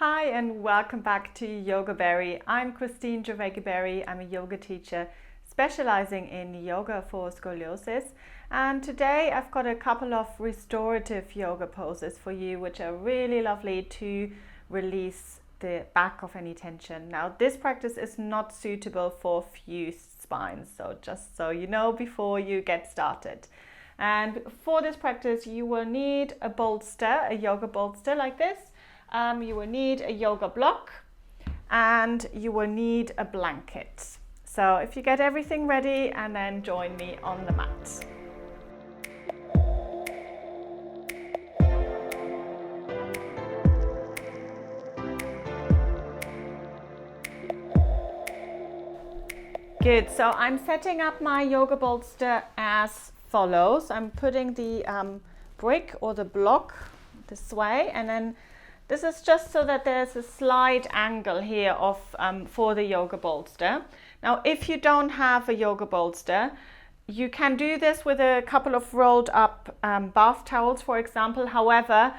Hi and welcome back to Yoga Berry. I'm Christine Berry. I'm a yoga teacher specializing in yoga for scoliosis, and today I've got a couple of restorative yoga poses for you which are really lovely to release the back of any tension. Now this practice is not suitable for fused spines, so just so you know before you get started. And for this practice you will need a bolster, a yoga bolster like this. You will need a yoga block and you will need a blanket. So if you get everything ready, and then join me on the mat. Good, so I'm setting up my yoga bolster as follows. I'm putting the brick or the block this way, and then this is just so that there's a slight angle here of for the yoga bolster. Now, if you don't have a yoga bolster, you can do this with a couple of rolled up bath towels, for example. However,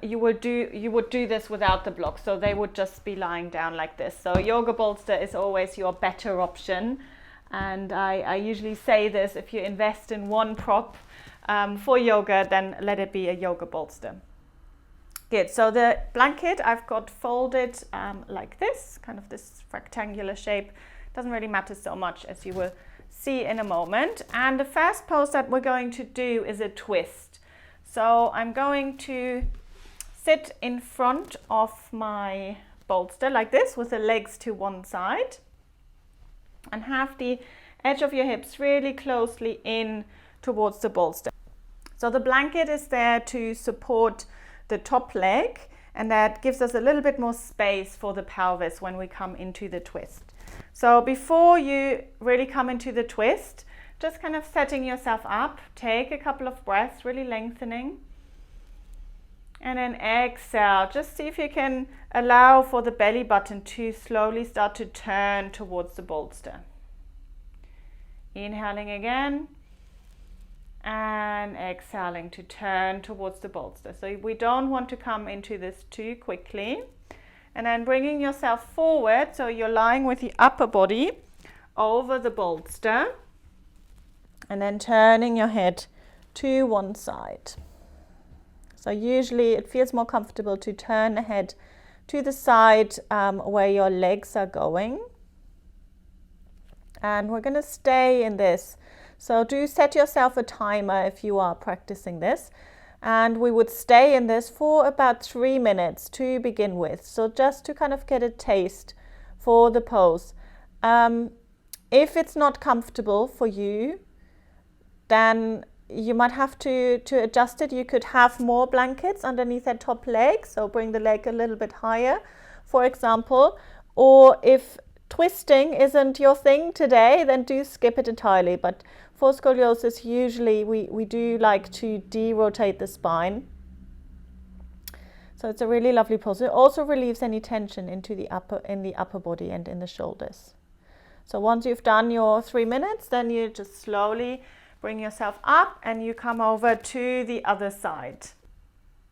you would do this without the block, so they would just be lying down like this. So yoga bolster is always your better option. And I usually say this: if you invest in one prop for yoga, then let it be a yoga bolster. Good, so the blanket I've got folded like this, kind of this rectangular shape. Doesn't really matter so much, as you will see in a moment. And the first pose that we're going to do is a twist. So I'm going to sit in front of my bolster like this with the legs to one side and have the edge of your hips really closely in towards the bolster. So the blanket is there to support the top leg, and that gives us a little bit more space for the pelvis when we come into the twist. So before you really come into the twist, just kind of setting yourself up, take a couple of breaths, really lengthening, and then exhale. Just see if you can allow for the belly button to slowly start to turn towards the bolster. Inhaling again, and exhaling to turn towards the bolster. So we don't want to come into this too quickly. And then bringing yourself forward, so you're lying with the upper body over the bolster, and then turning your head to one side. So usually it feels more comfortable to turn the head to the side where your legs are going. And we're going to stay in this. So do set yourself a timer if you are practicing this. And we would stay in this for about 3 minutes to begin with. So just to kind of get a taste for the pose. If it's not comfortable for you, then you might have to adjust it. You could have more blankets underneath that top leg. So bring the leg a little bit higher, for example. Or if twisting isn't your thing today, then do skip it entirely. But for scoliosis, usually we do like to de-rotate the spine. So it's a really lovely pose. It also relieves any tension in the upper body and in the shoulders. So once you've done your 3 minutes, then you just slowly bring yourself up and you come over to the other side.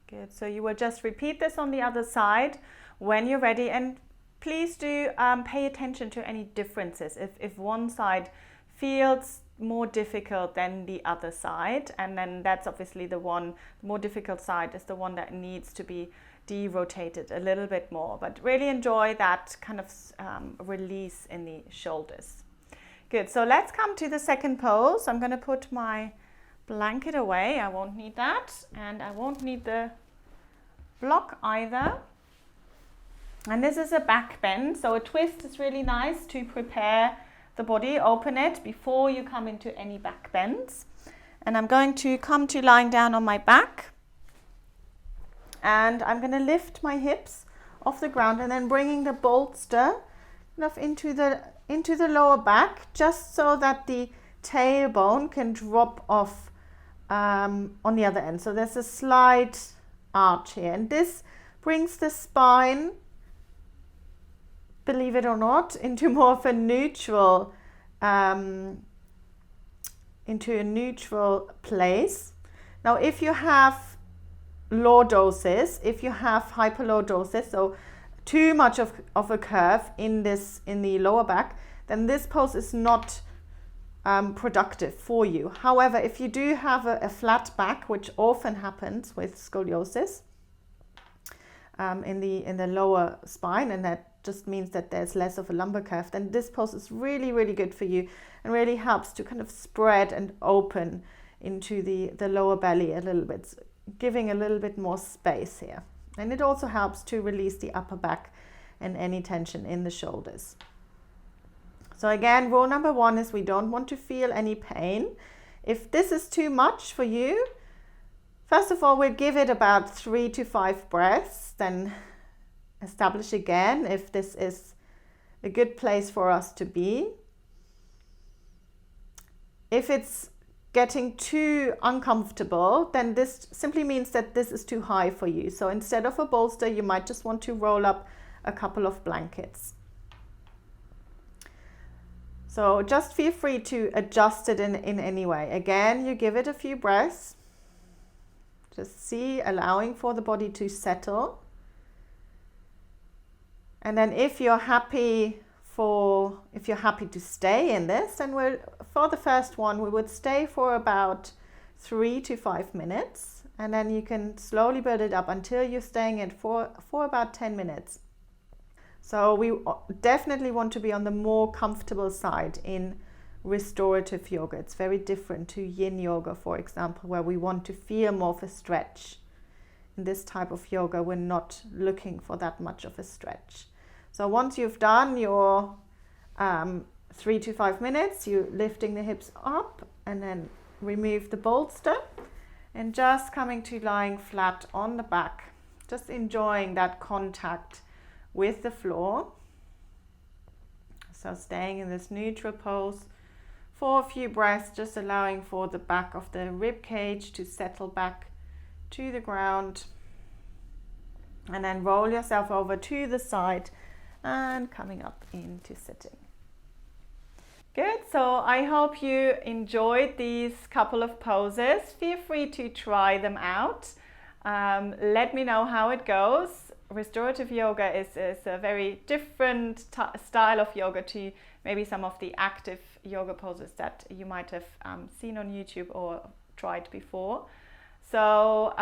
Good. So you will just repeat this on the other side when you're ready. And please do pay attention to any differences. If one side feels more difficult than the other side, and then that's obviously the more difficult side is the one that needs to be de-rotated a little bit more. But really enjoy that kind of release in the shoulders. Good, so let's come to the second pose. I'm going to put my blanket away. I won't need that, and I won't need the block either. And this is a back bend, so a twist is really nice to prepare the body, open it before you come into any back bends. And I'm going to come to lying down on my back, and I'm going to lift my hips off the ground and then bringing the bolster enough into the lower back, just so that the tailbone can drop off on the other end. So there's a slight arch here, and this brings the spine, believe it or not, into more of a neutral place. Now if you have lordosis, if you have hyperlordosis, so too much of a curve in the lower back, then this pose is not productive for you. However, if you do have a flat back, which often happens with scoliosis in the lower spine, and that just means that there's less of a lumbar curve, then this pose is really, really good for you and really helps to kind of spread and open into the lower belly a little bit, giving a little bit more space here. And it also helps to release the upper back and any tension in the shoulders. So again, rule number 1 is we don't want to feel any pain. If this is too much for you, first of all, we'll give it about 3 to 5 breaths, then establish again if this is a good place for us to be. If it's getting too uncomfortable, then this simply means that this is too high for you. So instead of a bolster, you might just want to roll up a couple of blankets. So just feel free to adjust it in any way. Again, you give it a few breaths. Just allowing for the body to settle. And then if you're happy to stay in this, then for the first one, we would stay for about 3 to 5 minutes. And then you can slowly build it up until you're staying in for about 10 minutes. So we definitely want to be on the more comfortable side in restorative yoga. It's very different to yin yoga, for example, where we want to feel more of a stretch. In this type of yoga, we're not looking for that much of a stretch. So once you've done your 3 to 5 minutes, you're lifting the hips up and then remove the bolster and just coming to lying flat on the back, just enjoying that contact with the floor. So staying in this neutral pose for a few breaths, just allowing for the back of the rib cage to settle back to the ground, and then roll yourself over to the side and coming up into sitting. Good, so I hope you enjoyed these couple of poses. Feel free to try them out. Let me know how it goes. Restorative yoga is a very different style of yoga to maybe some of the active yoga poses that you might have seen on YouTube or tried before. So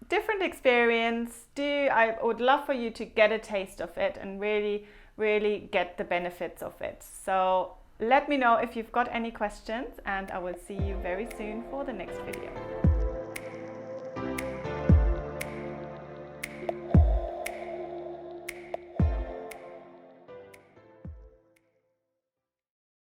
different experience. I would love for you to get a taste of it and really get the benefits of it. So let me know if you've got any questions, and I will see you very soon for the next video.